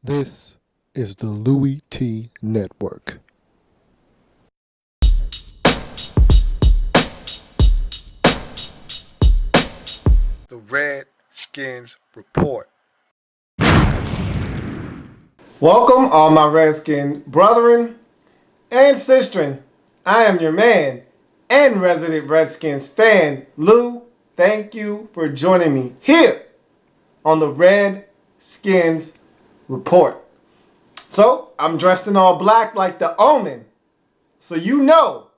This is the Louie T Network. The Redskins Report. Welcome, all my Redskin brethren and sistren. I am your man and resident Redskins fan, Lou. Thank you for joining me here on the Redskins Report. So, I'm dressed in all black like the Omen. So you know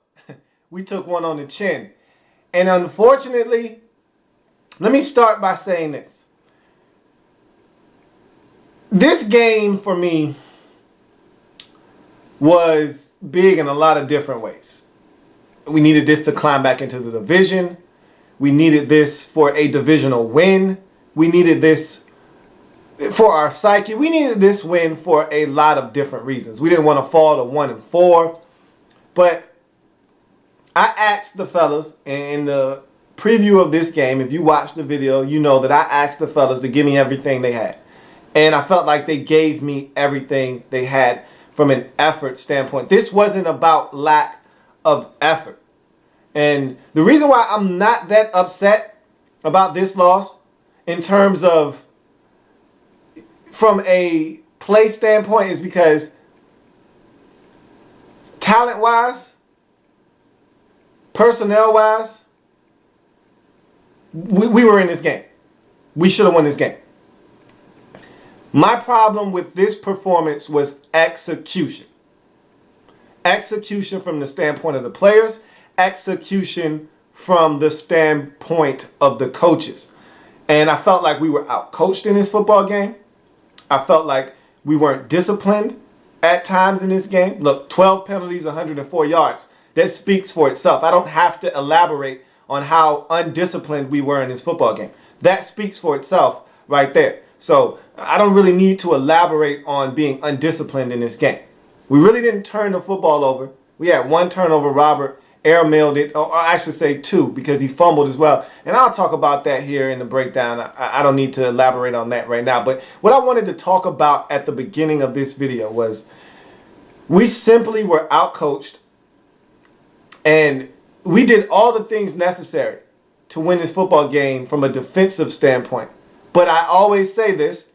we took one on the chin. And unfortunately, let me start by saying this. This game for me was big in a lot of different ways. We needed this to climb back into the division. We needed this for a divisional win. We needed this for our psyche. We needed this win for a lot of different reasons. We didn't want to fall to 1-4. But I asked the fellas in the preview of this game, if you watched the video, you know that I asked the fellas to give me everything they had. And I felt like they gave me everything they had from an effort standpoint. This wasn't about lack of effort. And the reason why I'm not that upset about this loss in terms of from a play standpoint is because talent-wise, personnel-wise, we were in this game. We should have won this game. My problem with this performance was execution. Execution from the standpoint of the players, execution from the standpoint of the coaches. And I felt like we were outcoached in this football game. I felt like we weren't disciplined at times in this game. Look, 12 penalties, 104 yards. That speaks for itself. I don't have to elaborate on how undisciplined we were in this football game. That speaks for itself right there. So I don't really need to elaborate on being undisciplined in this game. We really didn't turn the football over. We had one turnover. Robert airmailed it, or I should say two, because he fumbled as well. And I'll talk about that here in the breakdown. I don't need to elaborate on that right now. But what I wanted to talk about at the beginning of this video was we simply were outcoached, and we did all the things necessary to win this football game from a defensive standpoint. But I always say this,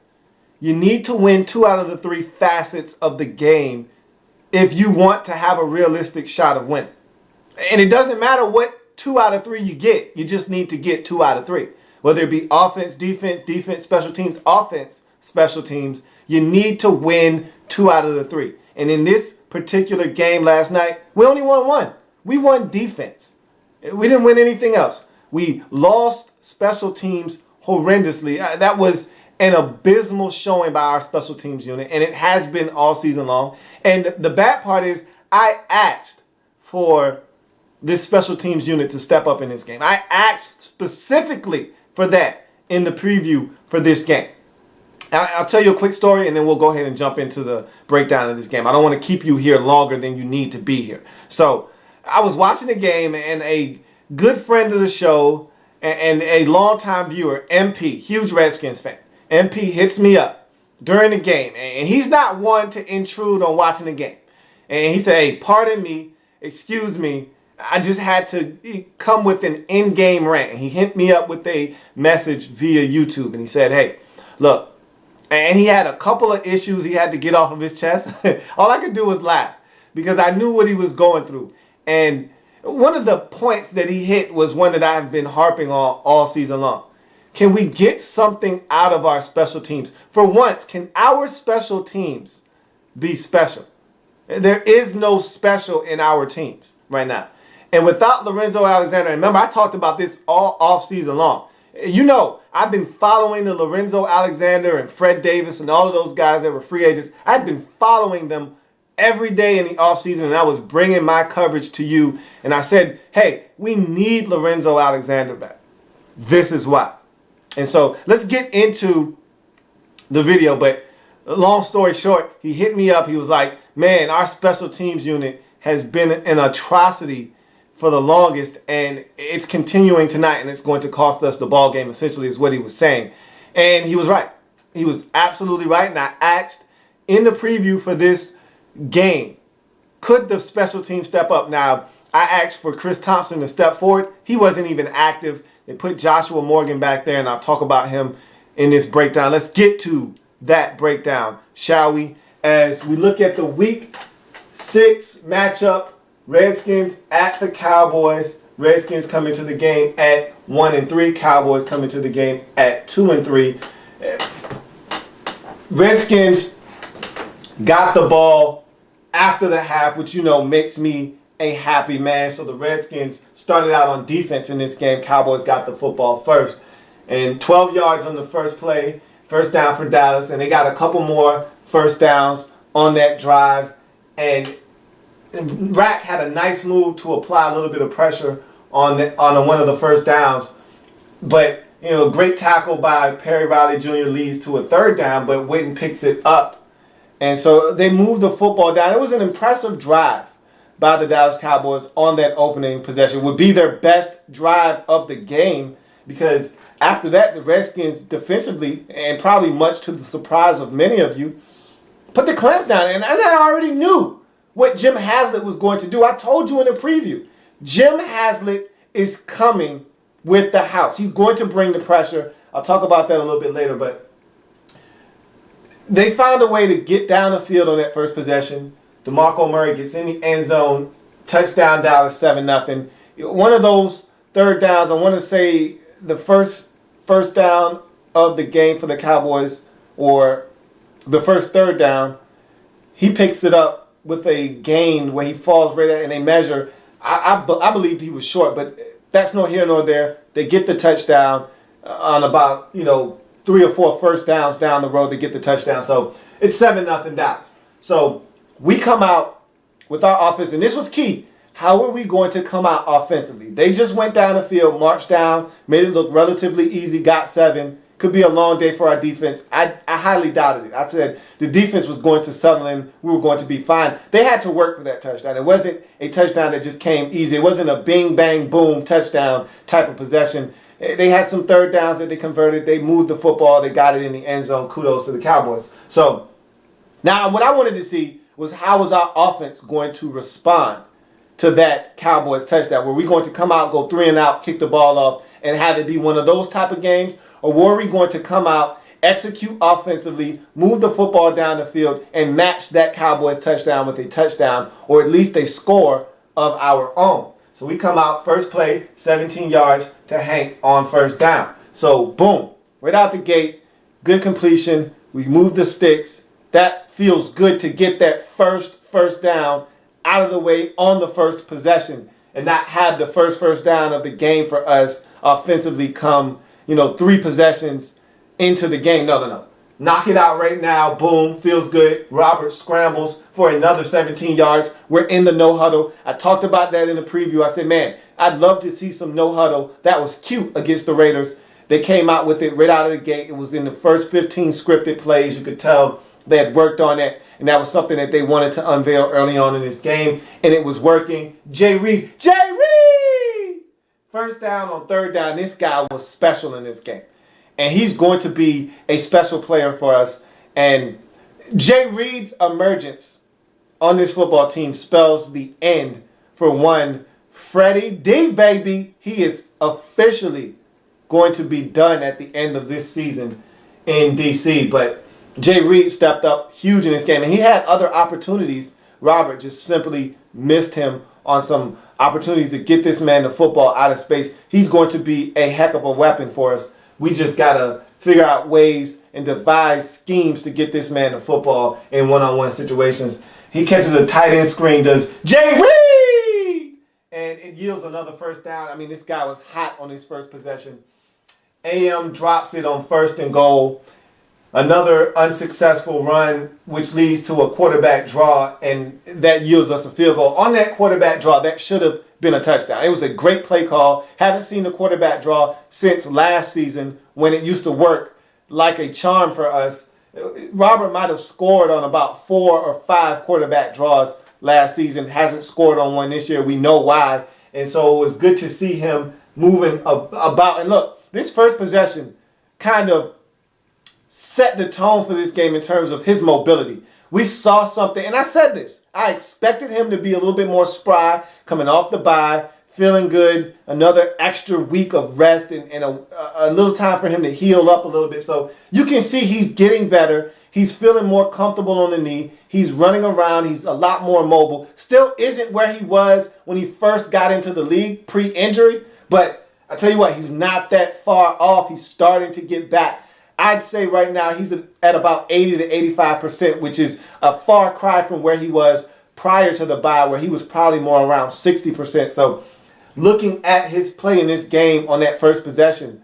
you need to win 2 out of the 3 facets of the game if you want to have a realistic shot of winning. And it doesn't matter what 2 out of 3 you get. You just need to get 2 out of 3. Whether it be offense, defense, special teams, offense, special teams, you need to win 2 out of the 3. And in this particular game last night, we only won 1. We won defense. We didn't win anything else. We lost special teams horrendously. That was an abysmal showing by our special teams unit, and it has been all season long. And the bad part is I asked for this special teams unit to step up in this game. I asked specifically for that in the preview for this game. I'll tell you a quick story, and then we'll go ahead and jump into the breakdown of this game. I don't want to keep you here longer than you need to be here. So I was watching the game, and a good friend of the show and a longtime viewer, MP, huge Redskins fan, MP hits me up during the game, and he's not one to intrude on watching the game. And he said, "Hey, pardon me, excuse me, I just had to come with an in-game rant." And he hit me up with a message via YouTube, and he said, "Hey, look," and he had a couple of issues he had to get off of his chest. All I could do was laugh because I knew what he was going through. And one of the points that he hit was one that I've been harping on all season long. Can we get something out of our special teams? For once, can our special teams be special? There is no special in our teams right now. And without Lorenzo Alexander, remember I talked about this all off season long. You know, I've been following the Lorenzo Alexander and Fred Davis and all of those guys that were free agents. I've been following them every day in the offseason, and I was bringing my coverage to you. And I said, hey, we need Lorenzo Alexander back. This is why. And so let's get into the video. But long story short, he hit me up. He was like, man, our special teams unit has been an atrocity for the longest, and it's continuing tonight, and it's going to cost us the ball game, essentially, is what he was saying. And he was right. He was absolutely right. And I asked in the preview for this game, could the special team step up? Now, I asked for Chris Thompson to step forward. He wasn't even active. They put Joshua Morgan back there, and I'll talk about him in this breakdown. Let's get to that breakdown, shall we? As we look at the Week 6 matchup, Redskins at the Cowboys. Redskins coming to the game at 1-3. Cowboys coming to the game at 2-3. Redskins got the ball after the half, which, makes me a happy man. So the Redskins started out on defense in this game. Cowboys got the football first. And 12 yards on the first play, first down for Dallas. And they got a couple more first downs on that drive. And Rack had a nice move to apply a little bit of pressure on one of the first downs. But, great tackle by Perry Riley Jr. leads to a third down, but Witten picks it up. And so they moved the football down. It was an impressive drive by the Dallas Cowboys on that opening possession. It would be their best drive of the game, because after that, the Redskins defensively, and probably much to the surprise of many of you, put the clamps down. And I already knew what Jim Haslett was going to do. I told you in the preview, Jim Haslett is coming with the house. He's going to bring the pressure. I'll talk about that a little bit later, but they found a way to get down the field on that first possession. DeMarco Murray gets in the end zone, touchdown Dallas 7-0. One of those third downs, I want to say the first down of the game for the Cowboys, or the first third down, he picks it up with a gain where he falls right at, and they measure. I believed he was short, but that's nor here nor there. They get the touchdown on about 3 or 4 first downs down the road to get the touchdown. So it's 7-0 Dallas. So we come out with our offense, and this was key. How are we going to come out offensively? They just went down the field, marched down, made it look relatively easy, got 7. Could be a long day for our defense. I highly doubted it. I said the defense was going to settle in. We were going to be fine. They had to work for that touchdown. It wasn't a touchdown that just came easy. It wasn't a bing, bang, boom touchdown type of possession. They had some third downs that they converted. They moved the football. They got it in the end zone. Kudos to the Cowboys. So now what I wanted to see was, how was our offense going to respond to that Cowboys touchdown? Were we going to come out, go 3 and out, kick the ball off, and have it be one of those type of games? Or were we going to come out, execute offensively, move the football down the field, and match that Cowboys touchdown with a touchdown, or at least a score of our own? So we come out, first play, 17 yards to Hank on first down. So boom, right out the gate, good completion. We move the sticks. That feels good to get that first down out of the way on the first possession, and not have the first down of the game for us offensively come 3 possessions into the game. No. Knock it out right now. Boom. Feels good. Robert scrambles for another 17 yards. We're in the no huddle. I talked about that in the preview. I said, man, I'd love to see some no huddle. That was cute against the Raiders. They came out with it right out of the gate. It was in the first 15 scripted plays. You could tell they had worked on it, and that was something that they wanted to unveil early on in this game, and it was working. Jay Reed! First down on third down. This guy was special in this game. And he's going to be a special player for us. And Jay Reed's emergence on this football team spells the end for one Freddie D, baby. He is officially going to be done at the end of this season in D.C. But Jay Reed stepped up huge in this game. And he had other opportunities. Robert just simply missed him on some opportunities to get this man the football out of space. He's going to be a heck of a weapon for us. We just got to figure out ways and devise schemes to get this man the football in one-on-one situations. He catches a tight end screen, does Jay Reed! And it yields another first down. I mean, this guy was hot on his first possession. AM drops it on 1st and goal. Another unsuccessful run, which leads to a quarterback draw, and that yields us a field goal. On that quarterback draw, that should have been a touchdown. It was a great play call. Haven't seen the quarterback draw since last season, when it used to work like a charm for us. Robert might have scored on about 4 or 5 quarterback draws last season. Hasn't scored on one this year. We know why. And so it was good to see him moving about. And look, this first possession kind of set the tone for this game in terms of his mobility. We saw something, and I said this. I expected him to be a little bit more spry, coming off the bye, feeling good, another extra week of rest, and a little time for him to heal up a little bit. So you can see he's getting better. He's feeling more comfortable on the knee. He's running around. He's a lot more mobile. Still isn't where he was when he first got into the league pre-injury, but I tell you what, he's not that far off. He's starting to get back. I'd say right now he's at about 80 to 85%, which is a far cry from where he was prior to the bye, where he was probably more around 60%. So looking at his play in this game on that first possession,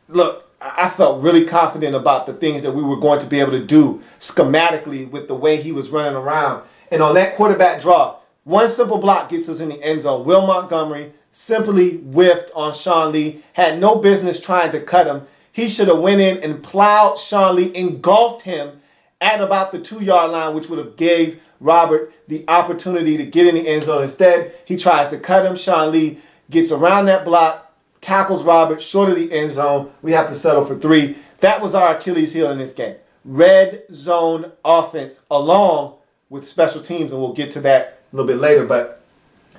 look, I felt really confident about the things that we were going to be able to do schematically with the way he was running around. And on that quarterback draw, one simple block gets us in the end zone. Will Montgomery simply whiffed on Sean Lee, had no business trying to cut him. He should have went in and plowed Sean Lee, engulfed him at about the 2-yard line, which would have gave Robert the opportunity to get in the end zone. Instead, he tries to cut him. Sean Lee gets around that block, tackles Robert short of the end zone. We have to settle for 3. That was our Achilles heel in this game. Red zone offense along with special teams, and we'll get to that a little bit later. But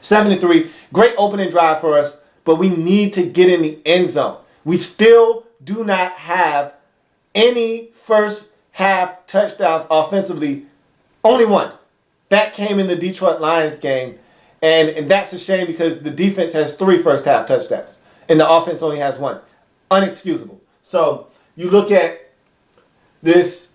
7-3, great opening drive for us, but we need to get in the end zone. We still do not have any first half touchdowns offensively. Only one. That came in the Detroit Lions game, and that's a shame because the defense has 3 first half touchdowns, and the offense only has 1. Unexcusable. So you look at this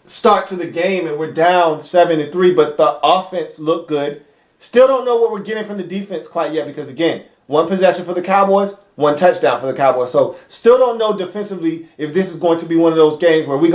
start to the game, and we're down 7-3, but the offense looked good. Still don't know what we're getting from the defense quite yet because, again, 1 possession for the Cowboys, 1 touchdown for the Cowboys. So still don't know defensively if this is going to be one of those games where we're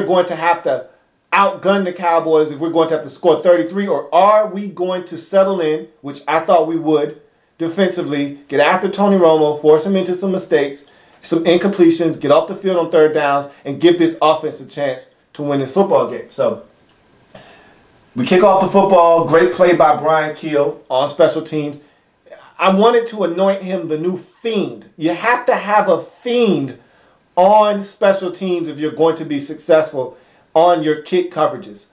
going to have to outgun the Cowboys, if we're going to have to score 33, or are we going to settle in, which I thought we would, defensively, get after Tony Romo, force him into some mistakes, some incompletions, get off the field on 3rd downs, and give this offense a chance to win this football game. So we kick off the football. Great play by Brian Keel on special teams. I wanted to anoint him the new fiend. You have to have a fiend on special teams if you're going to be successful on your kick coverages.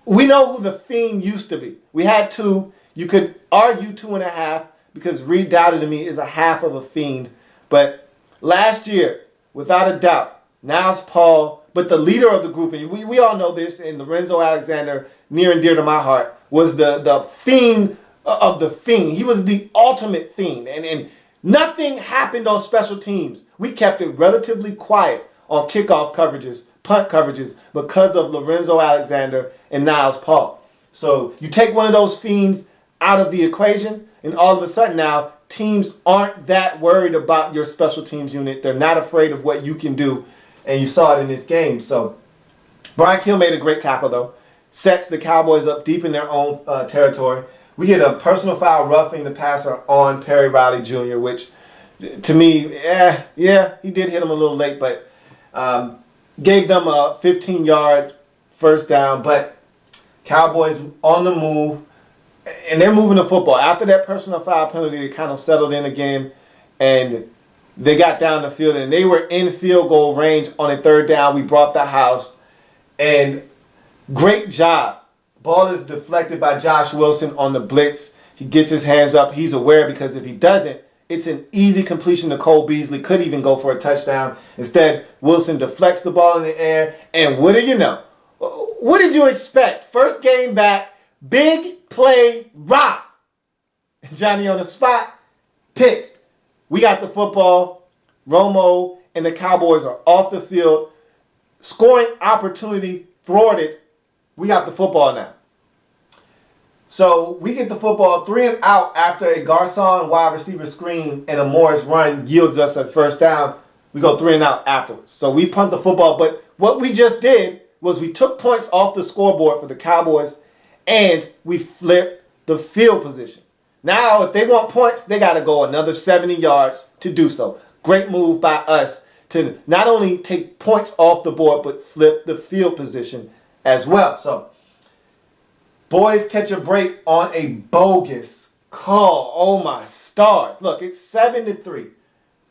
We know who the fiend used to be. We had 2. You could argue 2.5 because Reed Dowdy to me is a half of a fiend. But last year, without a doubt, Niles Paul, but the leader of the group, and we all know this, and Lorenzo Alexander, near and dear to my heart, was the fiend of the fiend. He was the ultimate fiend. And nothing happened on special teams. We kept it relatively quiet on kickoff coverages, punt coverages, because of Lorenzo Alexander and Niles Paul. So you take one of those fiends out of the equation, and all of a sudden now, teams aren't that worried about your special teams unit. They're not afraid of what you can do, and you saw it in this game. So Brian Keel made a great tackle, though. Sets the Cowboys up deep in their own territory. We get a personal foul roughing the passer on Perry Riley Jr., which to me, yeah, he did hit him a little late, but gave them a 15-yard first down. But Cowboys on the move, and they're moving the football. After that personal foul penalty, they kind of settled in again, and they got down the field, and they were in field goal range on a 3rd down. We brought the house, and great job. Ball is deflected by Josh Wilson on the blitz. He gets his hands up. He's aware because if he doesn't, it's an easy completion to Cole Beasley. Could even go for a touchdown. Instead, Wilson deflects the ball in the air, and what do you know? What did you expect? First game back, big play, rock. Johnny on the spot, pick. We got the football. Romo and the Cowboys are off the field. Scoring opportunity thwarted. We got the football now. So we get the football 3 and out after a Garcon wide receiver screen and a Morris run yields us a first down. We go 3 and out afterwards. So we punt the football. But what we just did was we took points off the scoreboard for the Cowboys and we flipped the field position. Now, if they want points, they got to go another 70 yards to do so. Great move by us to not only take points off the board, but flip the field position as well. So, boys catch a break on a bogus call. Oh my stars. Look, it's 7-3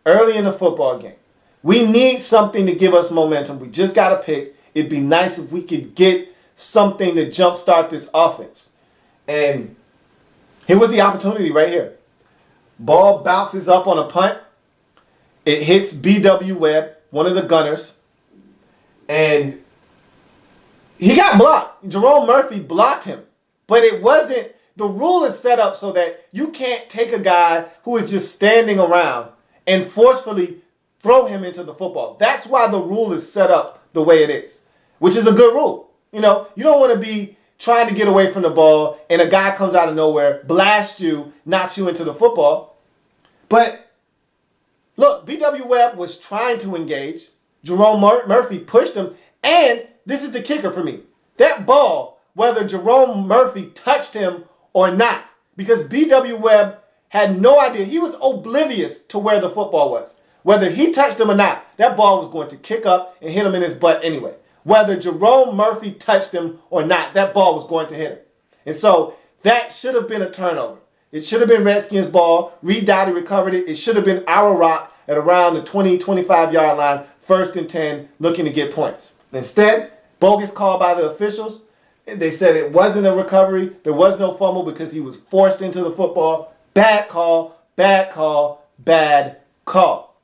early in the football game. We need something to give us momentum. We just got to pick. It'd be nice if we could get something to jumpstart this offense. And here was the opportunity right here. Ball bounces up on a punt. It hits B.W. Webb, one of the gunners. And he got blocked. Jerome Murphy blocked him. But it wasn't, the rule is set up so that you can't take a guy who is just standing around and forcefully throw him into the football. That's why the rule is set up the way it is, which is a good rule. You know, you don't want to be trying to get away from the ball and a guy comes out of nowhere, blasts you, knocks you into the football. But look, B.W. Webb was trying to engage. Jerome Murphy pushed him. And this is the kicker for me. That ball, whether Jerome Murphy touched him or not, because B.W. Webb had no idea. He was oblivious to where the football was. Whether he touched him or not, that ball was going to kick up and hit him in his butt anyway. Whether Jerome Murphy touched him or not, that ball was going to hit him. And so that should have been a turnover. It should have been Redskins' ball. Reed Dowdy recovered it. It should have been our rock at around the 20, 25-yard line, 1st and 10, looking to get points. Instead, bogus call by the officials. They said it wasn't a recovery. There was no fumble because he was forced into the football. Bad call, bad call, bad call.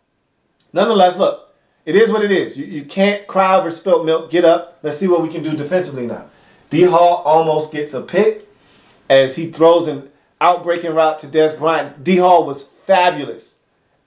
Nonetheless, look, it is what it is. You can't cry over spilt milk. Get up. Let's see what we can do defensively now. D. Hall almost gets a pick as he throws an outbreaking route to Des Bryant. D. Hall was fabulous.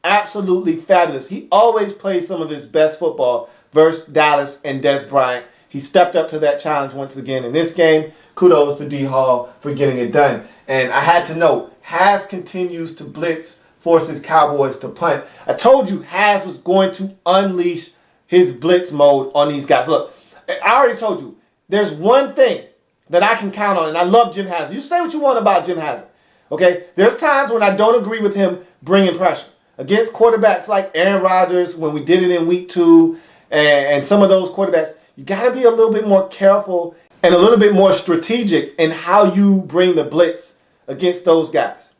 Absolutely fabulous. He always plays some of his best football versus Dallas and Des Bryant. He stepped up to that challenge once again in this game. Kudos to D. Hall for getting it done. And I had to note, Has continues to blitz, forces Cowboys to punt. I told you Has was going to unleash his blitz mode on these guys. Look, I already told you, there's one thing that I can count on, and I love Jim Haslett. You say what you want about Jim Haslett, okay? There's times when I don't agree with him bringing pressure. Against quarterbacks like Aaron Rodgers, when we did it in week 2, and some of those quarterbacks, you got to be a little bit more careful and a little bit more strategic in how you bring the blitz against those guys.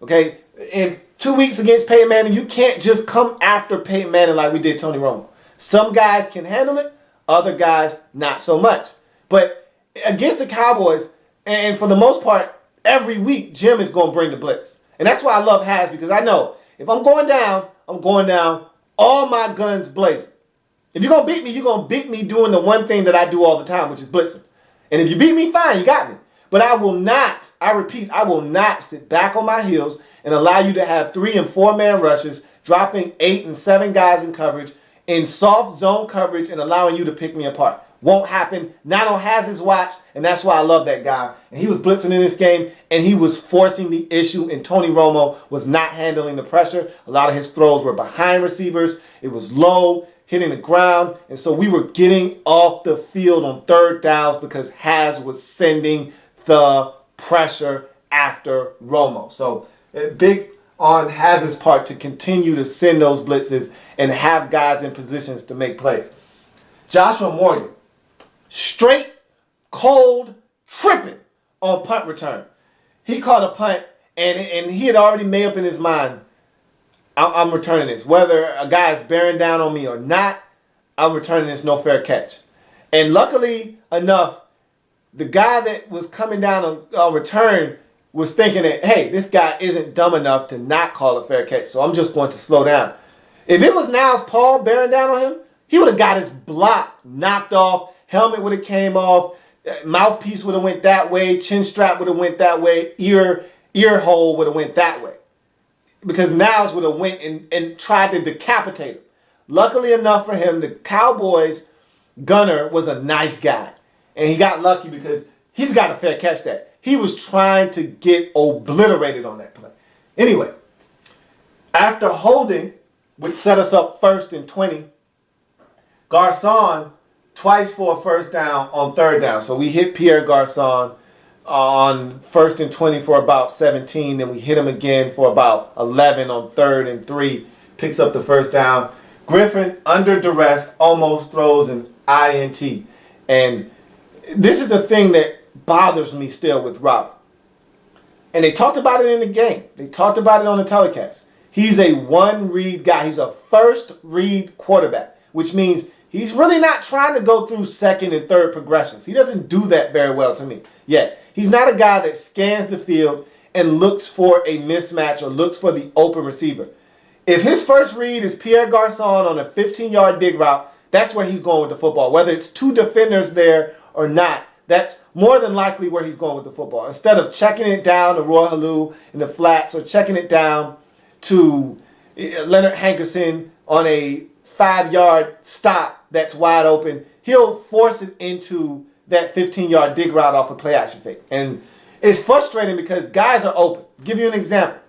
Okay? In 2 weeks against Peyton Manning, you can't just come after Peyton Manning like we did Tony Romo. Some guys can handle it, other guys not so much. But against the Cowboys, and for the most part, every week, Jim is going to bring the blitz. And that's why I love Has, because I know if I'm going down all my guns blazing. If you're going to beat me, you're going to beat me doing the one thing that I do all the time, which is blitzing. And if you beat me, fine, you got me. But I will not, I repeat, I will not sit back on my heels and allow you to have 3- and 4-man rushes, dropping 8 and 7 guys in coverage, in soft zone coverage, and allowing you to pick me apart. Won't happen. Not on Hazard's watch, and that's why I love that guy. And he was blitzing in this game, and he was forcing the issue, and Tony Romo was not handling the pressure. A lot of his throws were behind receivers. It was low, hitting the ground, and so we were getting off the field on 3rd downs because Haz was sending the pressure after Romo. So big on Hazard's part to continue to send those blitzes and have guys in positions to make plays. Joshua Morgan, straight, cold, tripping on punt return. He caught a punt, and he had already made up in his mind, I'm returning this. Whether a guy is bearing down on me or not, I'm returning this, no fair catch. And luckily enough, the guy that was coming down on return was thinking that, hey, this guy isn't dumb enough to not call a fair catch, so I'm just going to slow down. If it was Niles Paul bearing down on him, he would have got his block knocked off, helmet would have came off, mouthpiece would have went that way, chin strap would have went that way, ear hole would have went that way. Because Niles would have went and tried to decapitate him. Luckily enough for him, the Cowboys gunner was a nice guy. And he got lucky because he's got a fair catch that. He was trying to get obliterated on that play. Anyway, after holding, which set us up 1st and 20, Garcon twice for a 1st down on 3rd down. So we hit Pierre Garcon on 1st and 20 for about 17. Then we hit him again for about 11 on 3rd and 3. Picks up the 1st down. Griffin, under duress, almost throws an INT. And this is the thing that bothers me still with Robert. And they talked about it in the game. They talked about it on the telecast. He's a one-read guy. He's a first-read quarterback, which means He's really not trying to go through second and third progressions. He doesn't do that very well to me. Yeah, he's not a guy that scans the field and looks for a mismatch or looks for the open receiver. If his first read is Pierre Garçon on a 15-yard dig route, that's where he's going with the football. Whether it's two defenders there or not, that's more than likely where he's going with the football. Instead of checking it down to Roy Halou in the flats or checking it down to Leonard Hankerson on a 5-yard stop that's wide open, he'll force it into that 15-yard dig route off a play action fake. And it's frustrating because guys are open. I'll give you an example.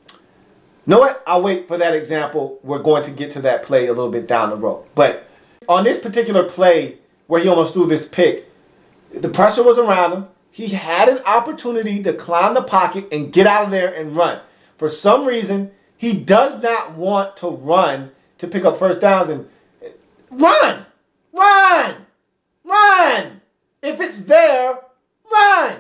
You know what? I'll wait for that example. We're going to get to that play a little bit down the road. But on this particular play where he almost threw this pick, the pressure was around him. He had an opportunity to climb the pocket and get out of there and run. For some reason, he does not want to run to pick up first downs and run. If it's there, run.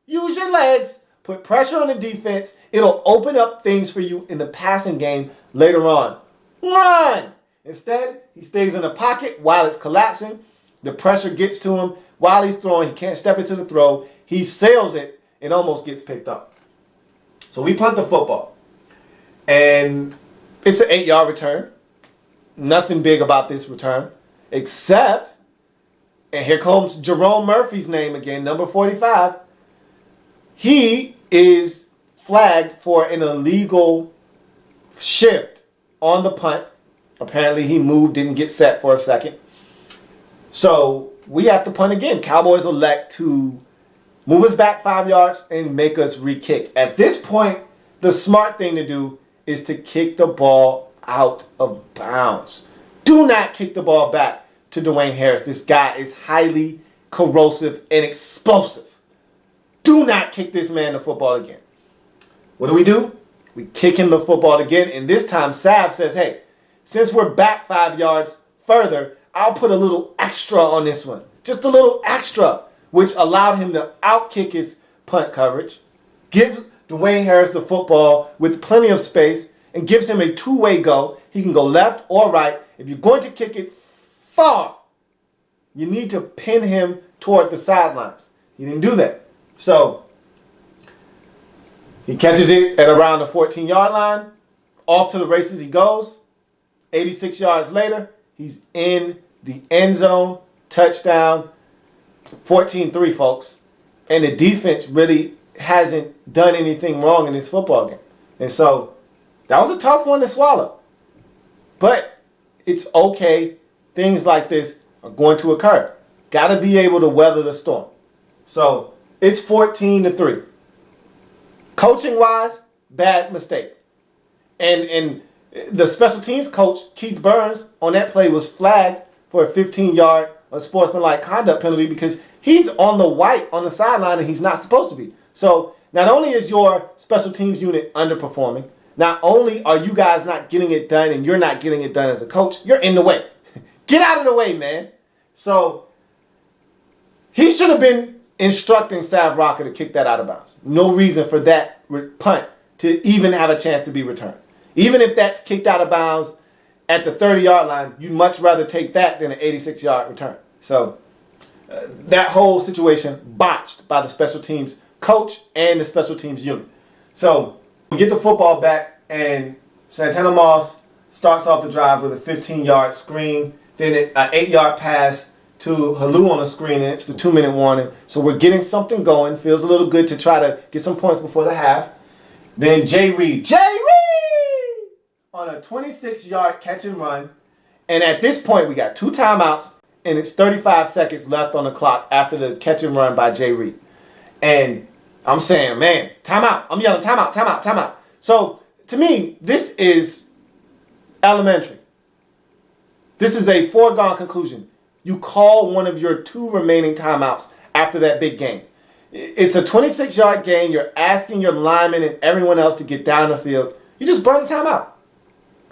Use your legs. Put pressure on the defense. It'll open up things for you in the passing game later on. Run! Instead, he stays in the pocket while it's collapsing. The pressure gets to him while he's throwing. He can't step into the throw. He sails it and almost gets picked up. So we punt the football. And it's an 8-yard return. Nothing big about this return. Except, and here comes Jerome Murphy's name again, number 45. He is flagged for an illegal shift on the punt. Apparently he moved, didn't get set for a second. So we have to punt again. Cowboys elect to move us back 5 yards and make us re-kick. At this point, the smart thing to do is to kick the ball out of bounds. Do not kick the ball back to Dwayne Harris. This guy is highly corrosive and explosive. Do not kick this man the football again. What do? We kick him the football again, and this time Sav says, hey, since we're back 5 yards further, I'll put a little extra on this one. Just a little extra, which allowed him to outkick his punt coverage, give Dwayne Harris the football with plenty of space, and gives him a two-way go. He can go left or right. If you're going to kick it far, you need to pin him toward the sidelines. He didn't do that. So he catches it at around the 14-yard line. Off to the races he goes. 86 yards later, he's in the end zone. Touchdown. 14-3, folks. And the defense really hasn't done anything wrong in this football game. And so that was a tough one to swallow. But it's okay. Things like this are going to occur. Got to be able to weather the storm. So it's 14-3. Coaching-wise, bad mistake. And the special teams coach, Keith Burns, on that play was flagged for a 15-yard unsportsmanlike conduct penalty because he's on the white on the sideline and he's not supposed to be. So not only is your special teams unit underperforming, not only are you guys not getting it done and you're not getting it done as a coach, you're in the way. Get out of the way, man. So he should have been instructing Sav Rocker to kick that out of bounds. No reason for that punt to even have a chance to be returned. Even if that's kicked out of bounds at the 30-yard line, you'd much rather take that than an 86-yard return. So that whole situation botched by the special teams coach and the special teams unit. So we get the football back, and Santana Moss starts off the drive with a 15-yard screen, then an 8-yard pass to Halou on the screen, and it's the 2-minute warning. So we're getting something going. Feels a little good to try to get some points before the half. Then Jay Reed on a 26-yard catch and run. And at this point, we got 2 timeouts, and it's 35 seconds left on the clock after the catch and run by Jay Reed. And I'm saying, man, timeout. I'm yelling, timeout. So to me, this is elementary. This is a foregone conclusion. You call one of your 2 remaining timeouts after that big game. It's a 26-yard gain. You're asking your linemen and everyone else to get down the field. You just burn a timeout.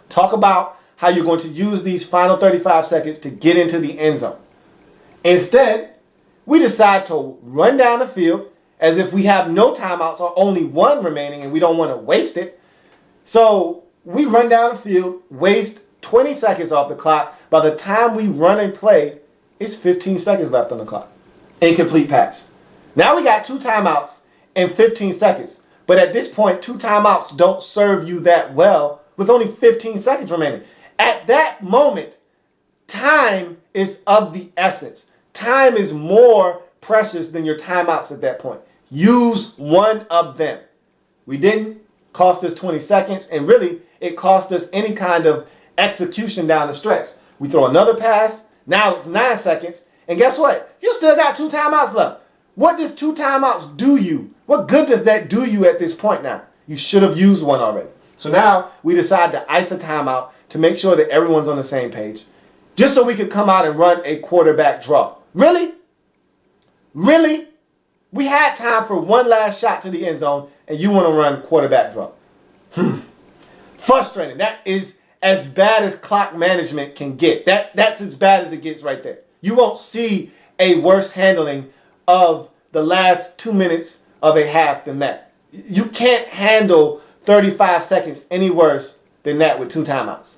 Talk about how you're going to use these final 35 seconds to get into the end zone. Instead, we decide to run down the field as if we have no timeouts or only 1 remaining and we don't want to waste it. So we run down the field, waste 20 seconds off the clock. By the time we run and play, it's 15 seconds left on the clock. Incomplete pass. Now we got 2 timeouts and 15 seconds. But at this point, 2 timeouts don't serve you that well with only 15 seconds remaining. At that moment, time is of the essence. Time is more precious than your timeouts at that point. Use one of them. We didn't. Cost us 20 seconds, and really, it cost us any kind of execution down the stretch. We throw another pass. Now it's 9 seconds. And guess what? You still got 2 timeouts left. What does 2 timeouts do you? What good does that do you at this point now? You should have used one already. So now we decide to ice a timeout to make sure that everyone's on the same page, just so we could come out and run a quarterback draw. Really? Really? We had time for one last shot to the end zone, and you want to run quarterback draw. Frustrating. That is as bad as clock management can get. That's as bad as it gets right there. You won't see a worse handling of the last 2 minutes of a half than that. You can't handle 35 seconds any worse than that with 2 timeouts.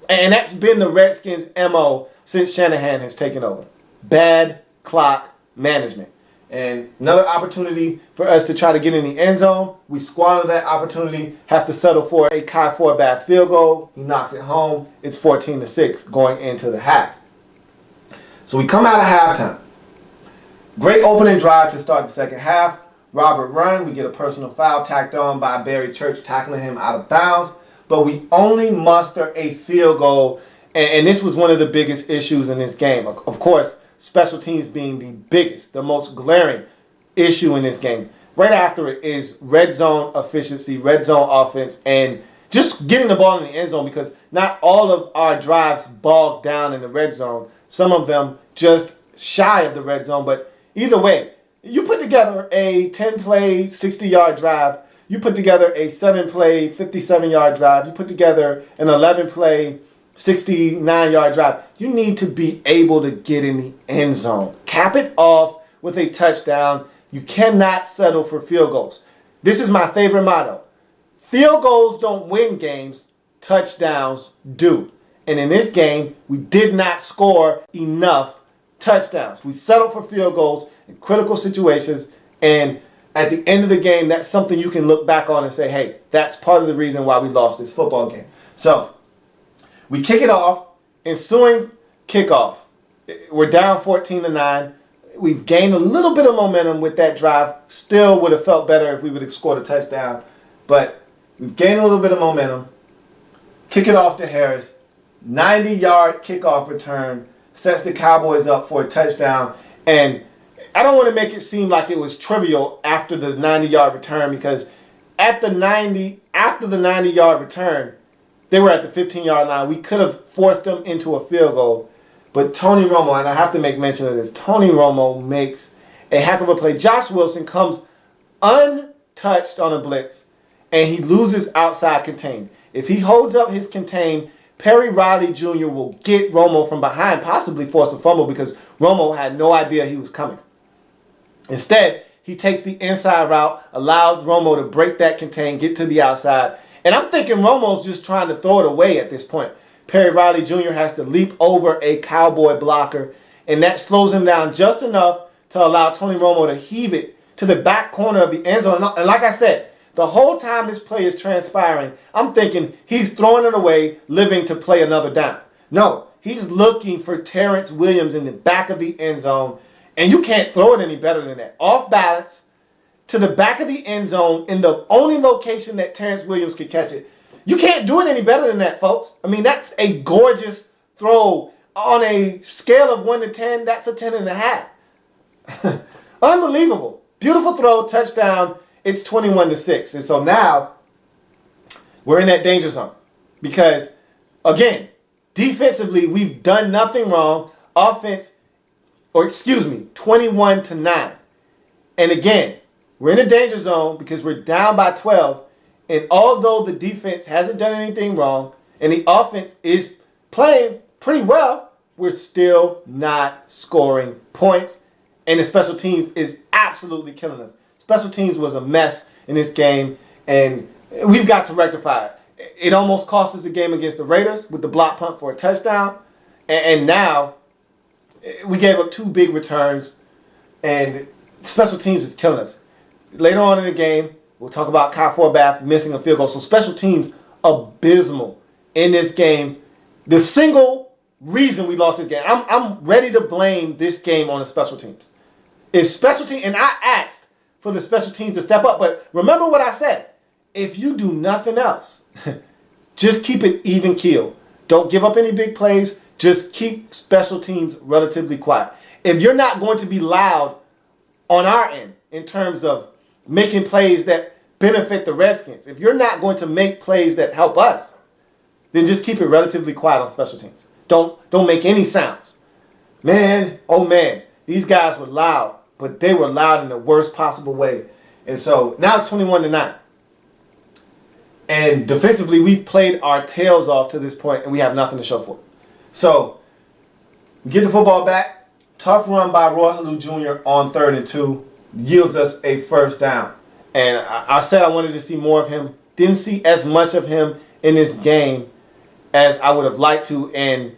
And that's been the Redskins' MO since Shanahan has taken over. Bad clock management. And another opportunity for us to try to get in the end zone. We squander that opportunity, have to settle for a Kai Forbath field goal. He knocks it home. It's 14-6 going into the half. So we come out of halftime. Great opening drive to start the second half. Robert run. We get a personal foul tacked on by Barry Church, tackling him out of bounds. But we only muster a field goal. And this was one of the biggest issues in this game. Of course, special teams being the biggest, the most glaring issue in this game. Right after it is red zone efficiency, red zone offense, and just getting the ball in the end zone, because not all of our drives bogged down in the red zone. Some of them just shy of the red zone. But either way, you put together a 10-play, 60-yard drive. You put together a 7-play, 57-yard drive. You put together an 11-play, 69-yard drive. You need to be able to get in the end zone. Cap it off with a touchdown. You cannot settle for field goals. This is my favorite motto. Field goals don't win games. Touchdowns do. And in this game, we did not score enough touchdowns. We settled for field goals in critical situations. And at the end of the game, that's something you can look back on and say, hey, that's part of the reason why we lost this football game. So we kick it off. Ensuing kickoff. We're down 14-9. We've gained a little bit of momentum with that drive. Still would have felt better if we would have scored a touchdown. But we've gained a little bit of momentum. Kick it off to Harris. 90-yard kickoff return sets the Cowboys up for a touchdown. And I don't want to make it seem like it was trivial after the 90-yard return, because after the 90-yard return, they were at the 15-yard line. We could have forced them into a field goal. But Tony Romo, and I have to make mention of this, Tony Romo makes a heck of a play. Josh Wilson comes untouched on a blitz, and he loses outside contain. If he holds up his contain, Perry Riley Jr. will get Romo from behind, possibly force a fumble, because Romo had no idea he was coming. Instead, he takes the inside route, allows Romo to break that contain, get to the outside. And I'm thinking Romo's just trying to throw it away at this point. Perry Riley Jr. has to leap over a Cowboy blocker, and that slows him down just enough to allow Tony Romo to heave it to the back corner of the end zone. And like I said, the whole time this play is transpiring, I'm thinking he's throwing it away, living to play another down. No, he's looking for Terrence Williams in the back of the end zone, and you can't throw it any better than that. Off balance to the back of the end zone in the only location that Terrence Williams could catch it. You can't do it any better than that, folks. I mean, that's a gorgeous throw. On a scale of 1 to 10, that's a 10.5. Unbelievable. Beautiful throw, touchdown. It's 21-6. And so now we're in that danger zone. Because, again, defensively, we've done nothing wrong. Offense, 21-9. And again, we're in a danger zone because we're down by 12. And although the defense hasn't done anything wrong and the offense is playing pretty well, we're still not scoring points. And the special teams is absolutely killing us. Special teams was a mess in this game, and we've got to rectify it. It almost cost us the game against the Raiders with the block punt for a touchdown. And now we gave up 2 big returns, and special teams is killing us. Later on in the game, we'll talk about Kyle Forbath missing a field goal. So special teams, abysmal in this game. The single reason we lost this game, I'm ready to blame this game on the special teams. If special teams, and I asked for the special teams to step up, but remember what I said. If you do nothing else, just keep it even keel. Don't give up any big plays. Just keep special teams relatively quiet. If you're not going to be loud on our end in terms of making plays that benefit the Redskins, if you're not going to make plays that help us, then just keep it relatively quiet on special teams. Don't make any sounds. Man, oh man, these guys were loud, but they were loud in the worst possible way. And so now it's 21-9. And defensively, we've played our tails off to this point, and we have nothing to show for it. So we get the football back. Tough run by Roy Halou Jr. on 3rd and 2 yields us a first down. And I said I wanted to see more of him. Didn't see as much of him in this game as I would have liked to. And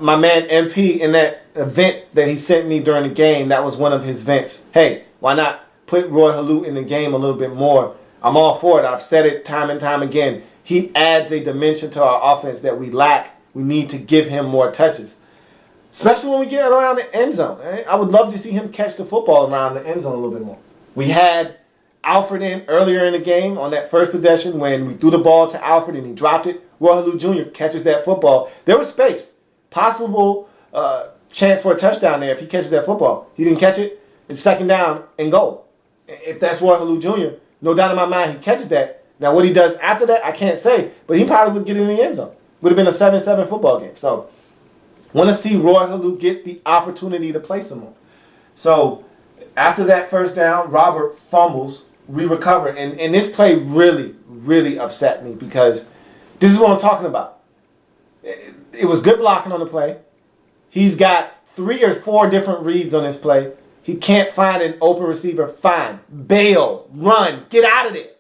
my man MP, in that event that he sent me during the game, that was one of his vents. Hey, why not put Roy Halou in the game a little bit more? I'm all for it. I've said it time and time again. He adds a dimension to our offense that we lack. We need to give him more touches, especially when we get around the end zone. I would love to see him catch the football around the end zone a little bit more. We had Alfred in earlier in the game on that first possession when we threw the ball to Alfred and he dropped it. Roy Halou Jr. catches that football. There was space. Possible chance for a touchdown there if he catches that football. He didn't catch it. It's 2nd down and goal. If that's Roy Halou Jr., no doubt in my mind he catches that. Now what he does after that, I can't say. But he probably would get in the end zone. Would have been a 7-7 football game. So want to see Roy Halou get the opportunity to play some more. So after that first down, Robert fumbles. We recover. And this play really, really upset me because this is what I'm talking about. It was good blocking on the play. He's got 3 or 4 different reads on this play. He can't find an open receiver. Fine. Bail. Run. Get out of there.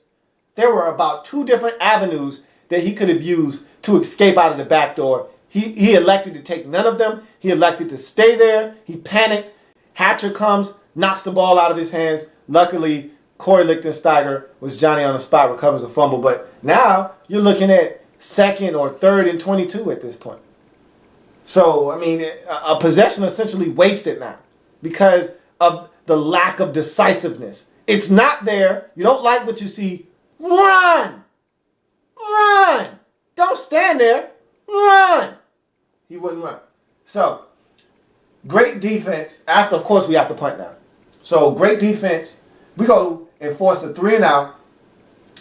There were about 2 different avenues that he could have used to escape out of the back door. He elected to take none of them. He elected to stay there. He panicked. Hatcher comes, knocks the ball out of his hands. Luckily, Corey Lichtensteiger was Johnny on the spot, recovers a fumble. But now you're looking at 2nd or 3rd and 22 at this point. So, I mean, a possession essentially wasted now because of the lack of decisiveness. It's not there. You don't like what you see. Run! Run! Don't stand there. Run! He wouldn't run. So, great defense. After, of course, we have to punt now. So, great defense. We go and force a 3 and out.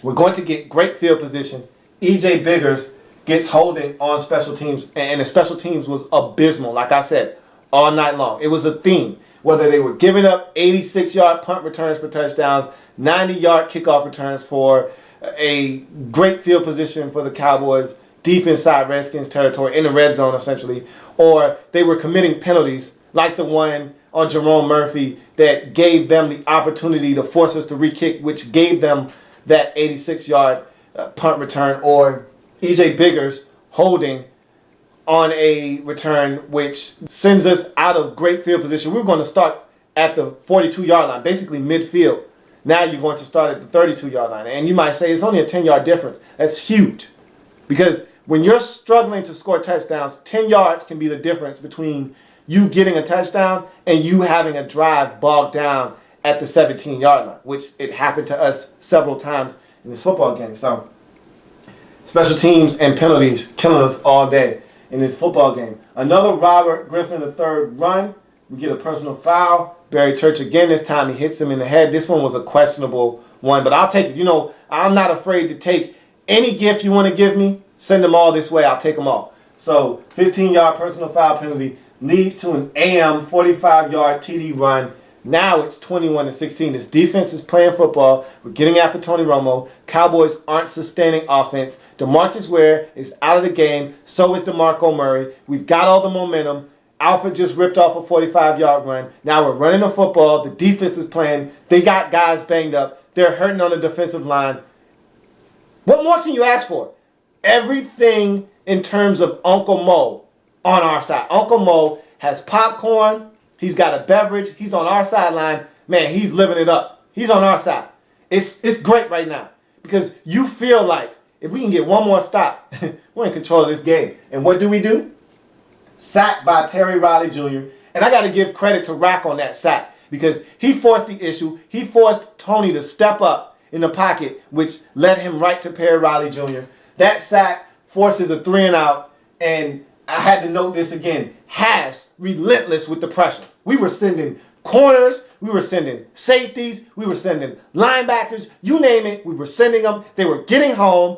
We're going to get great field position. E.J. Biggers gets holding on special teams, and the special teams was abysmal, like I said, all night long. It was a theme. Whether they were giving up 86-yard punt returns for touchdowns, 90-yard kickoff returns for a great field position for the Cowboys, deep inside Redskins territory, in the red zone essentially, or they were committing penalties like the one on Jerome Murphy that gave them the opportunity to force us to re-kick, which gave them that 86-yard punt return, or E.J. Biggers holding on a return which sends us out of great field position. We were going to start at the 42-yard line, basically midfield. Now you're going to start at the 32-yard line. And you might say it's only a 10-yard difference. That's huge. Because when you're struggling to score touchdowns, 10 yards can be the difference between you getting a touchdown and you having a drive bogged down at the 17-yard line, which it happened to us several times in this football game. So special teams and penalties killing us all day in this football game. Another Robert Griffin III run. We get a personal foul. Barry Church again. This time he hits him in the head. This one was a questionable one, but I'll take it. You know, I'm not afraid to take any gift you want to give me. Send them all this way. I'll take them all. So 15-yard personal foul penalty leads to an AM 45-yard TD run. Now it's 21-16. This defense is playing football. We're getting after Tony Romo. Cowboys aren't sustaining offense. DeMarcus Ware is out of the game. So is DeMarco Murray. We've got all the momentum. Alfred just ripped off a 45-yard run. Now we're running the football. The defense is playing. They got guys banged up. They're hurting on the defensive line. What more can you ask for? everything in terms of Uncle Mo on our side. Uncle Mo has popcorn. He's got a beverage. He's on our sideline. Man, he's living it up. He's on our side. It's great right now because you feel like if we can get one more stop, we're in control of this game. And what do? Sacked by Perry Riley Jr. And I got to give credit to Rack on that sack because he forced the issue. He forced Tony to step up in the pocket, which led him right to Perry Riley Jr. That sack forces a 3-and-out, and I had to note this again. Has relentless with the pressure. We were sending corners, we were sending safeties, we were sending linebackers, you name it, we were sending them. They were getting home,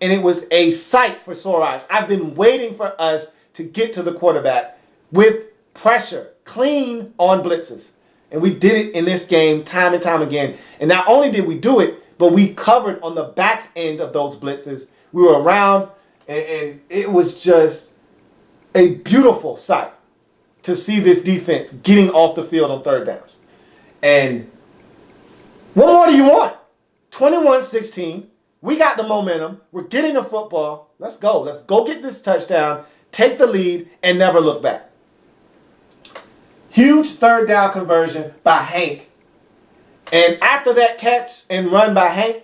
and it was a sight for sore eyes. I've been waiting for us to get to the quarterback with pressure, clean on blitzes. And we did it in this game time and time again. And not only did we do it, but we covered on the back end of those blitzes. We were around, and it was just a beautiful sight to see this defense getting off the field on third downs. And what more do you want? 21-16. We got the momentum. We're getting the football. Let's go. Let's go get this touchdown, take the lead, and never look back. Huge third down conversion by Hank. And after that catch and run by Hank,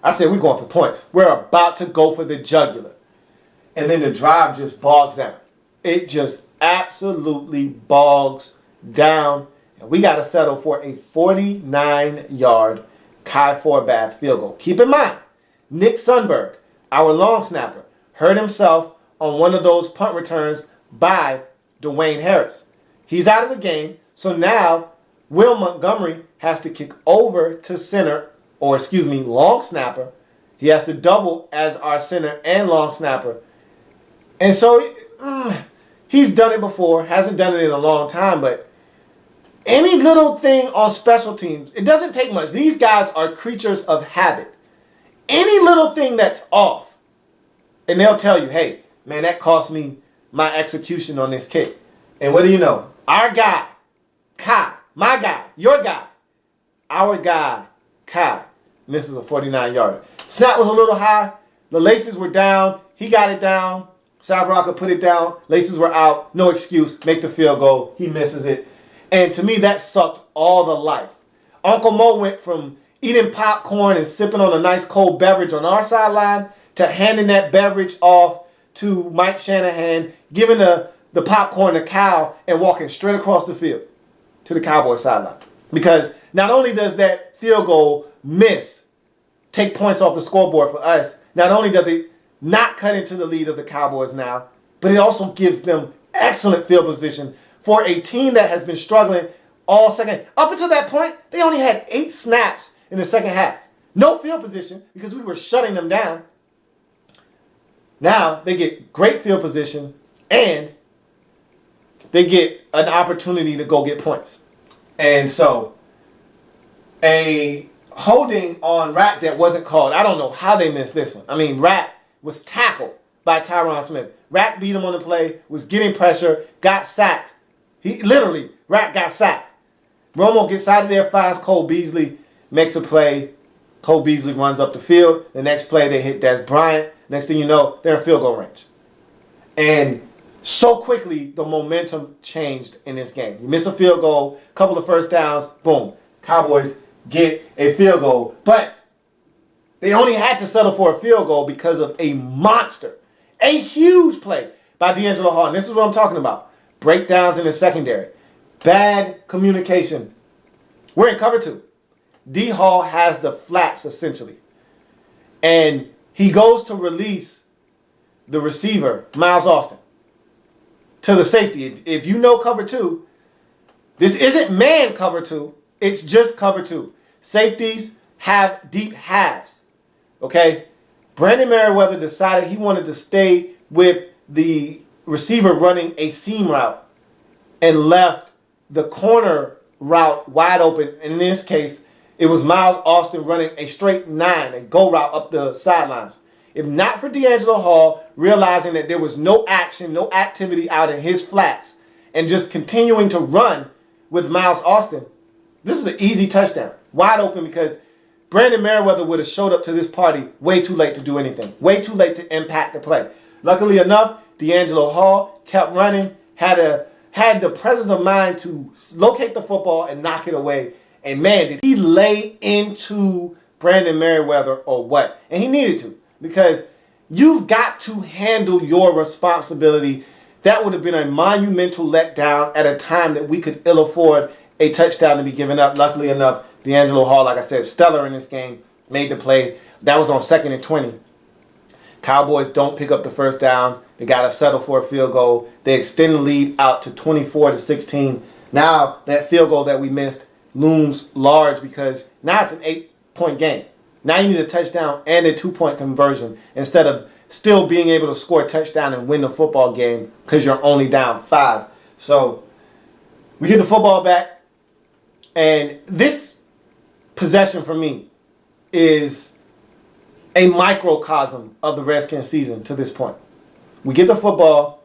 I said, we're going for points. We're about to go for the jugular. And then the drive just bogs down. It just absolutely bogs down. And we got to settle for a 49-yard Kai Forbath field goal. Keep in mind, Nick Sundberg, our long snapper, hurt himself on one of those punt returns by Dwayne Harris. He's out of the game, so now Will Montgomery has to kick over to center, or long snapper. He has to double as our center and long snapper. And so he's done it before, hasn't done it in a long time, but any little thing on special teams, it doesn't take much. These guys are creatures of habit. Any little thing that's off, and they'll tell you, hey, man, that cost me my execution on this kick. And what do you know? Our guy, Kai, my guy, your guy, our guy, Kai, misses a 49-yarder. Snap was a little high. The laces were down. He got it down. South Rocker put it down. Laces were out. No excuse. Make the field goal. He misses it. And to me, that sucked all the life. Uncle Mo went from eating popcorn and sipping on a nice cold beverage on our sideline to handing that beverage off to Mike Shanahan, giving the popcorn to Cal, and walking straight across the field to the Cowboys sideline. Because not only does that field goal miss, take points off the scoreboard for us, not only does it not cut into the lead of the Cowboys now, but it also gives them excellent field position for a team that has been struggling all second. Up until that point, they only had 8 snaps in the second half. No field position because we were shutting them down. Now they get great field position and they get an opportunity to go get points. And so a holding on Rack that wasn't called. I don't know how they missed this one. I mean, Rack was tackled by Tyron Smith. Rack beat him on the play, was getting pressure, got sacked. Rack got sacked. Romo gets out of there, finds Cole Beasley, makes a play. Cole Beasley runs up the field. The next play, they hit Des Bryant. Next thing you know, they're in field goal range. And so quickly, the momentum changed in this game. You miss a field goal, couple of first downs, boom. Cowboys get a field goal. But they only had to settle for a field goal because of a monster, a huge play by D'Angelo Hall. And this is what I'm talking about. Breakdowns in the secondary. Bad communication. We're in cover 2. D Hall has the flats, essentially. And he goes to release the receiver, Miles Austin, to the safety. If you know cover 2, this isn't man cover 2. It's just cover 2. Safeties have deep halves. Okay? Brandon Merriweather decided he wanted to stay with the receiver running a seam route and left the corner route wide open. And in this case, it was Miles Austin running a straight 9, a go route up the sidelines. If not for D'Angelo Hall realizing that there was no action, no activity out in his flats, and just continuing to run with Miles Austin, this is an easy touchdown. Wide open because Brandon Merriweather would have showed up to this party way too late to do anything. Way too late to impact the play. Luckily enough, D'Angelo Hall kept running, had the presence of mind to locate the football and knock it away. And man, did he lay into Brandon Merriweather or what? And he needed to, because you've got to handle your responsibility. That would have been a monumental letdown at a time that we could ill afford a touchdown to be given up. Luckily enough, D'Angelo Hall, like I said, stellar in this game, made the play. That was on 2nd and 20. Cowboys don't pick up the first down. They got to settle for a field goal. They extend the lead out to 24-16. Now that field goal that we missed looms large, because now it's an 8-point game. Now you need a touchdown and a 2-point conversion instead of still being able to score a touchdown and win the football game because you're only down 5. So we get the football back, and this possession for me is a microcosm of the Redskins season to this point. We get the football,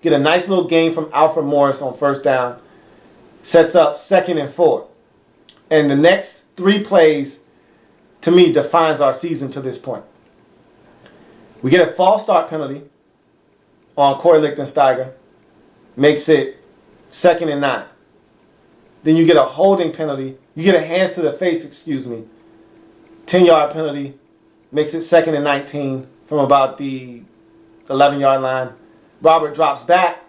get a nice little gain from Alfred Morris on first down, sets up 2nd and 4. And the next 3 plays, to me, defines our season to this point. We get a false start penalty on Corey Lichtensteiger, makes it 2nd and 9. Then you get a holding penalty. You get a hands to the face, 10-yard penalty, makes it 2nd and 19 from about the 11-yard line. Robert drops back,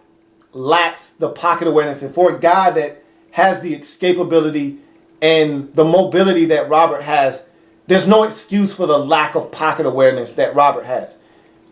lacks the pocket awareness. And for a guy that has the escapability and the mobility that Robert has, there's no excuse for the lack of pocket awareness that Robert has.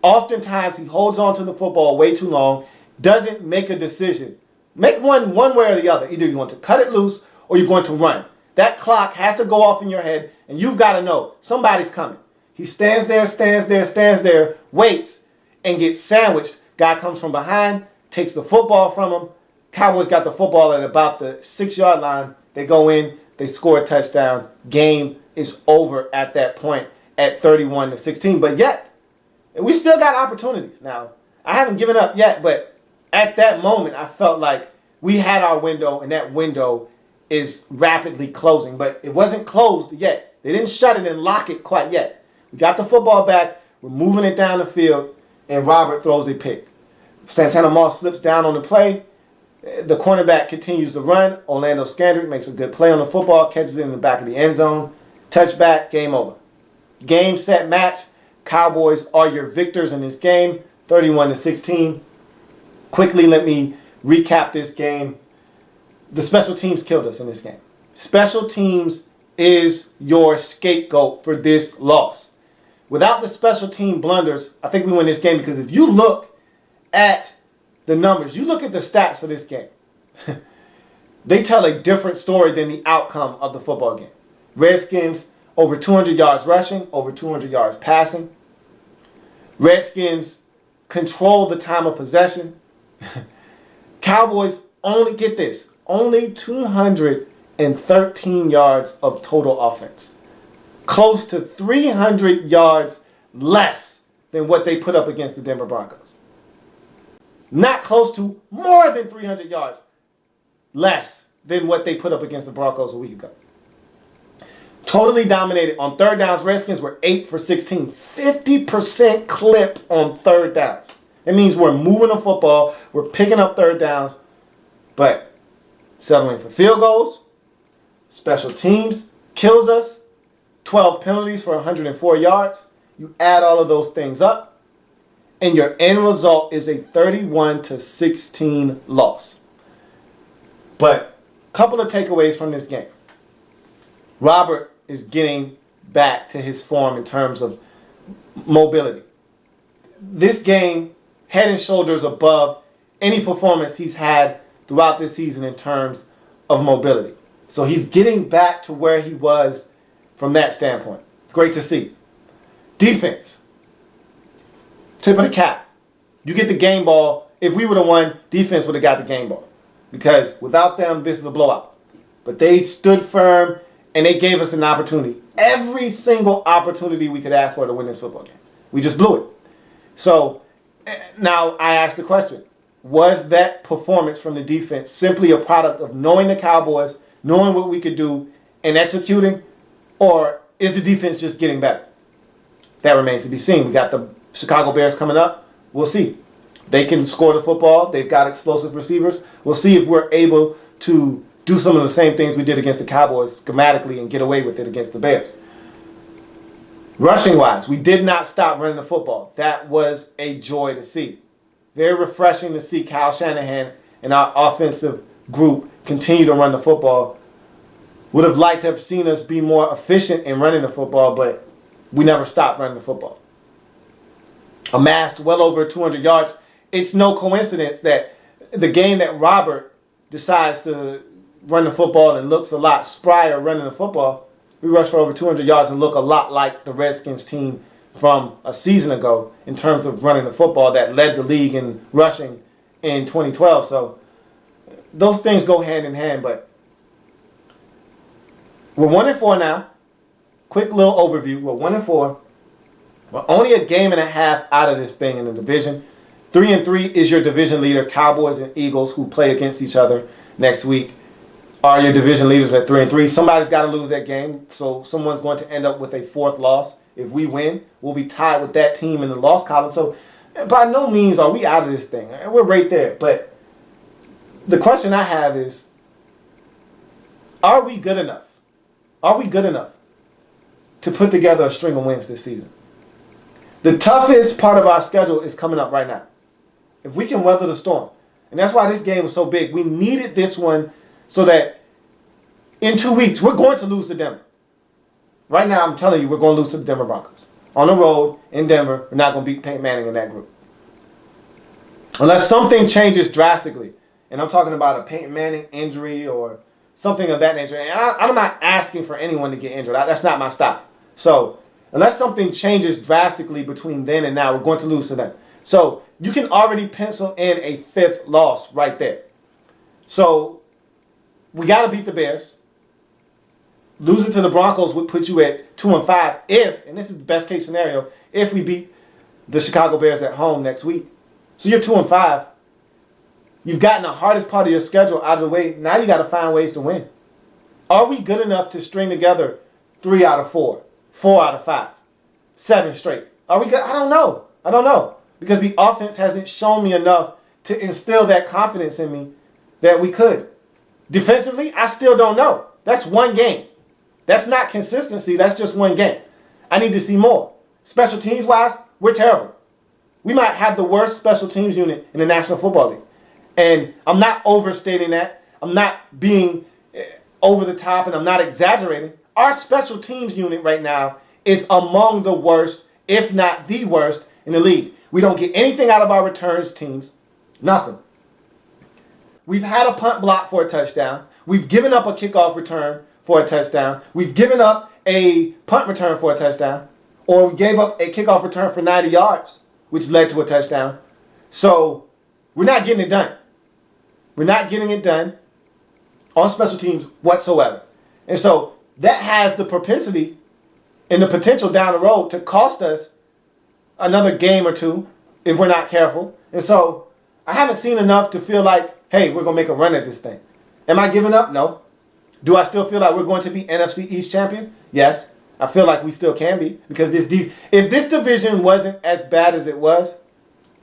Oftentimes, he holds on to the football way too long, doesn't make a decision. Make one way or the other. Either you want to cut it loose or you're going to run. That clock has to go off in your head, and you've got to know somebody's coming. He stands there, waits, and gets sandwiched. Guy comes from behind, takes the football from him. Cowboys got the football at about the 6-yard line. They go in, they score a touchdown. Game is over at that point at 31-16. But yet, we still got opportunities. Now, I haven't given up yet, but at that moment, I felt like we had our window, and that window is rapidly closing. But it wasn't closed yet. They didn't shut it and lock it quite yet. We got the football back. We're moving it down the field, and Robert throws a pick. Santana Moss slips down on the play. The cornerback continues to run. Orlando Scandrick makes a good play on the football, catches it in the back of the end zone. Touchback, game over. Game, set, match. Cowboys are your victors in this game, 31-16. Quickly, let me recap this game. The special teams killed us in this game. Special teams is your scapegoat for this loss. Without the special team blunders, I think we win this game, because if you look at the numbers, you look at the stats for this game, they tell a different story than the outcome of the football game. Redskins, over 200 yards rushing, over 200 yards passing. Redskins control the time of possession. Cowboys only, get this, only 213 yards of total offense. Close to 300 yards less than what they put up against the Denver Broncos. Not close to, more than 300 yards less than what they put up against the Broncos a week ago. Totally dominated. On third downs, Redskins were 8 for 16. 50% clip on third downs. It means we're moving the football. We're picking up third downs. But settling for field goals. Special teams kills us. 12 penalties for 104 yards. You add all of those things up, and your end result is a 31-16 loss. But a couple of takeaways from this game. Robert is getting back to his form in terms of mobility. This game, head and shoulders above any performance he's had throughout this season in terms of mobility. So he's getting back to where he was from that standpoint. Great to see. Defense. Tip of the cap. You get the game ball. If we would have won, defense would have got the game ball. Because without them, this is a blowout. But they stood firm, and they gave us an opportunity. Every single opportunity we could ask for to win this football game. We just blew it. So now I ask the question, was that performance from the defense simply a product of knowing the Cowboys, knowing what we could do, and executing? Or is the defense just getting better? That remains to be seen. We got the Chicago Bears coming up. We'll see. They can score the football. They've got explosive receivers. We'll see if we're able to do some of the same things we did against the Cowboys schematically and get away with it against the Bears. Rushing-wise, we did not stop running the football. That was a joy to see. Very refreshing to see Kyle Shanahan and our offensive group continue to run the football. Would have liked to have seen us be more efficient in running the football, but we never stopped running the football. Amassed well over 200 yards. It's no coincidence that the game that Robert decides to run the football and looks a lot sprier running the football, we rush for over 200 yards and look a lot like the Redskins team from a season ago in terms of running the football that led the league in rushing in 2012. So those things go hand in hand, but we're 1-4 now. Quick little overview. We're 1-4. We're only a game and a half out of this thing in the division. 3-3 is your division leader. Cowboys and Eagles, who play against each other next week, are your division leaders at 3-3. Somebody's got to lose that game, so someone's going to end up with a fourth loss. If we win, we'll be tied with that team in the loss column. So by no means are we out of this thing. We're right there. But the question I have is, are we good enough? Are we good enough to put together a string of wins this season? The toughest part of our schedule is coming up right now. If we can weather the storm. And that's why this game was so big. We needed this one so that in 2 weeks, we're going to lose to Denver. Right now, I'm telling you, we're going to lose to the Denver Broncos. On the road, in Denver, we're not going to beat Peyton Manning in that group. Unless something changes drastically. And I'm talking about a Peyton Manning injury or something of that nature. And I'm not asking for anyone to get injured. That's not my style. So, unless something changes drastically between then and now, we're going to lose to them. So, you can already pencil in a fifth loss right there. So, we got to beat the Bears. Losing to the Broncos would put you at 2-5 if, and this is the best case scenario, if we beat the Chicago Bears at home next week. So you're 2-5. You've gotten the hardest part of your schedule out of the way. Now you got to find ways to win. Are we good enough to string together 3 out of 4, 4 out of 5, 7 straight? Are we good? I don't know. Because the offense hasn't shown me enough to instill that confidence in me that we could. Defensively, I still don't know. That's one game. That's not consistency. That's just one game. I need to see more. Special teams-wise, we're terrible. We might have the worst special teams unit in the National Football League. And I'm not overstating that. I'm not being over the top, and I'm not exaggerating. Our special teams unit right now is among the worst, if not the worst, in the league. We don't get anything out of our returns teams. Nothing. We've had a punt block for a touchdown. We've given up a kickoff return for a touchdown. We've given up a punt return for a touchdown. Or we gave up a kickoff return for 90 yards, which led to a touchdown. So we're not getting it done. We're not getting it done on special teams whatsoever. And so that has the propensity and the potential down the road to cost us another game or two if we're not careful. And so I haven't seen enough to feel like, hey, we're going to make a run at this thing. Am I giving up? No. Do I still feel like we're going to be NFC East champions? Yes. I feel like we still can be. Because if this division wasn't as bad as it was,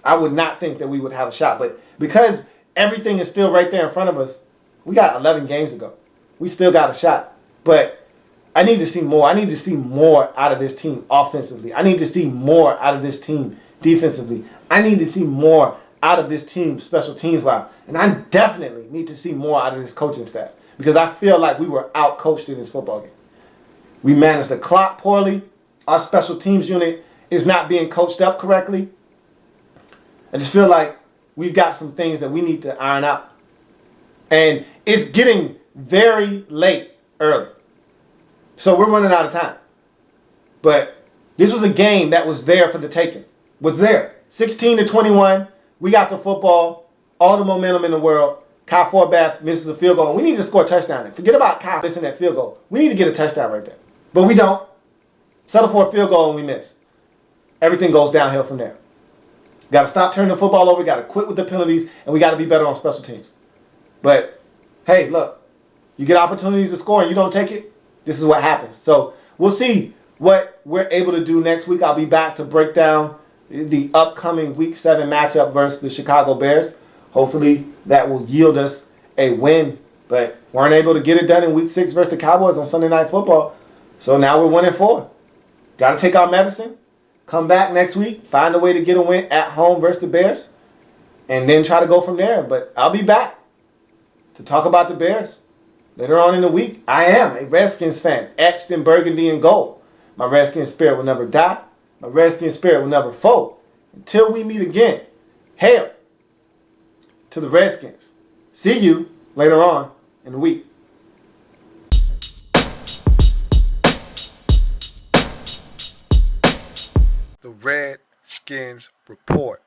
I would not think that we would have a shot. But because everything is still right there in front of us, we got 11 games to go. We still got a shot. But I need to see more. I need to see more out of this team offensively. I need to see more out of this team defensively. I need to see more out of this team special teams-wise. And I definitely need to see more out of this coaching staff. Because I feel like we were out-coached in this football game. We managed the clock poorly. Our special teams unit is not being coached up correctly. I just feel like we've got some things that we need to iron out. And it's getting very late early. So we're running out of time. But this was a game that was there for the taking. Was there. 16-21. We got the football. All the momentum in the world. Kyle Forbath misses a field goal. And we need to score a touchdown. Forget about Kyle missing that field goal. We need to get a touchdown right there. But we don't. Settle for a field goal and we miss. Everything goes downhill from there. Got to stop turning the football over. Got to quit with the penalties. And we got to be better on special teams. But, hey, look. You get opportunities to score and you don't take it. This is what happens. So we'll see what we're able to do next week. I'll be back to break down the upcoming Week 7 matchup versus the Chicago Bears. Hopefully that will yield us a win, but weren't able to get it done in Week 6 versus the Cowboys on Sunday Night Football. So now we're 1-4. Got to take our medicine, come back next week, find a way to get a win at home versus the Bears, and then try to go from there. But I'll be back to talk about the Bears later on in the week. I am a Redskins fan, etched in burgundy and gold. My Redskins spirit will never die. My Redskins spirit will never fold. Until we meet again, hail to the Redskins. See you later on in the week. The Redskins Report.